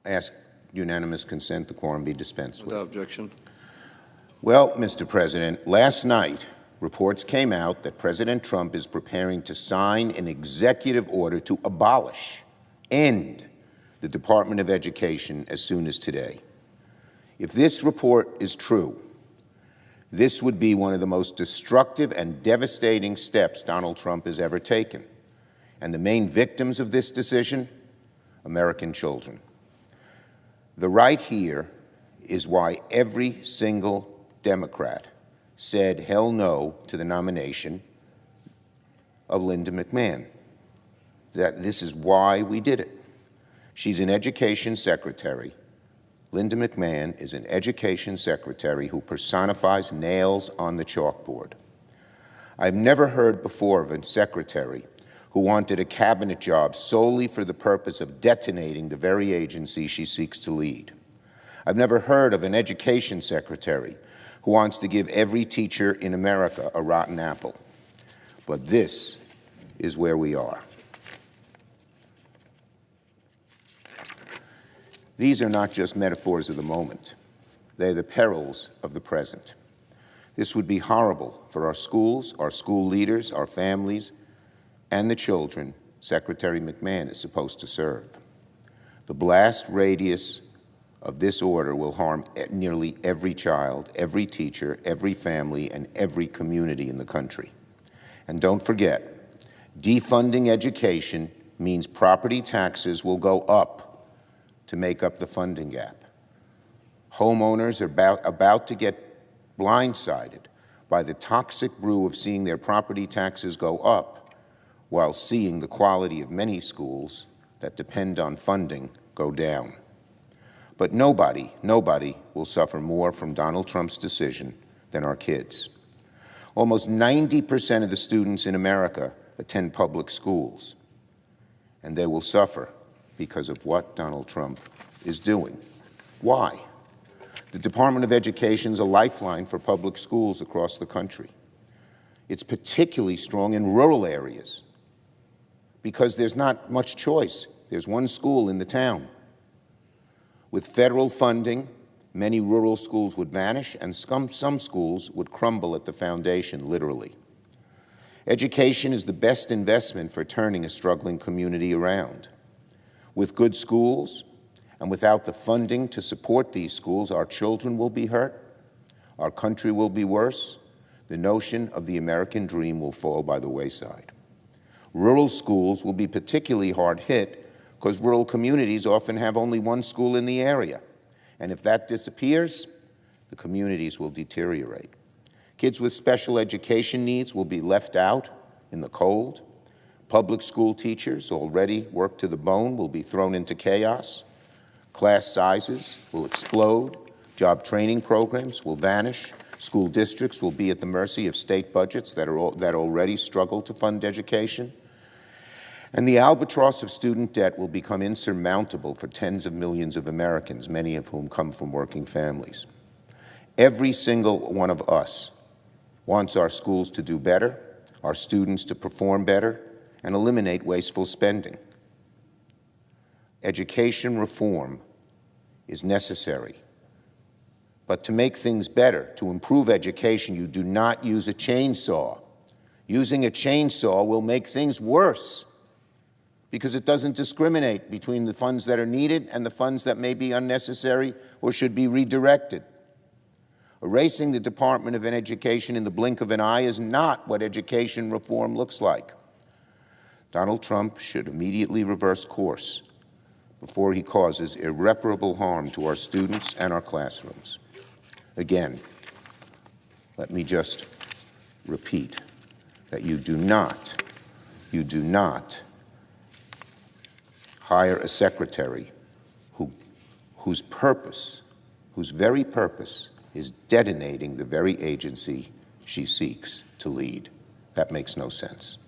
Ask unanimous consent the quorum be dispensed with. Without objection. Well, Mr. President, last night reports came out that President Trump is preparing to sign an executive order to end the Department of Education as soon as today. If this report is true, this would be one of the most destructive and devastating steps Donald Trump has ever taken. And the main victims of this decision, American children. The right here is why every single Democrat said hell no to the nomination of Linda McMahon. That this is why we did it. She's an education secretary. Linda McMahon is an education secretary who personifies nails on the chalkboard. I've never heard before of a secretary who wanted a cabinet job solely for the purpose of detonating the very agency she seeks to lead. I've never heard of an education secretary who wants to give every teacher in America a rotten apple. But this is where we are. These are not just metaphors of the moment. They're the perils of the present. This would be horrible for our schools, our school leaders, our families, and the children Secretary McMahon is supposed to serve. The blast radius of this order will harm nearly every child, every teacher, every family, and every community in the country. And don't forget, defunding education means property taxes will go up to make up the funding gap. Homeowners are about to get blindsided by the toxic brew of seeing their property taxes go up while seeing the quality of many schools that depend on funding go down. But nobody will suffer more from Donald Trump's decision than our kids. Almost 90% of the students in America attend public schools, and they will suffer because of what Donald Trump is doing. Why? The Department of Education is a lifeline for public schools across the country. It's particularly strong in rural areas because there's not much choice. There's one school in the town. With federal funding, many rural schools would vanish and some schools would crumble at the foundation, literally. Education is the best investment for turning a struggling community around. With good schools and without the funding to support these schools, our children will be hurt, our country will be worse, the notion of the American dream will fall by the wayside. Rural schools will be particularly hard hit because rural communities often have only one school in the area. And if that disappears, the communities will deteriorate. Kids with special education needs will be left out in the cold. Public school teachers, already worked to the bone, will be thrown into chaos. Class sizes will explode. Job training programs will vanish. School districts will be at the mercy of state budgets that already struggle to fund education. And the albatross of student debt will become insurmountable for tens of millions of Americans, many of whom come from working families. Every single one of us wants our schools to do better, our students to perform better, and eliminate wasteful spending. Education reform is necessary. But to make things better, to improve education, you do not use a chainsaw. Using a chainsaw will make things worse because it doesn't discriminate between the funds that are needed and the funds that may be unnecessary or should be redirected. Erasing the Department of Education in the blink of an eye is not what education reform looks like. Donald Trump should immediately reverse course before he causes irreparable harm to our students and our classrooms. Again, let me just repeat that you do not hire a secretary whose very purpose is detonating the very agency she seeks to lead. That makes no sense.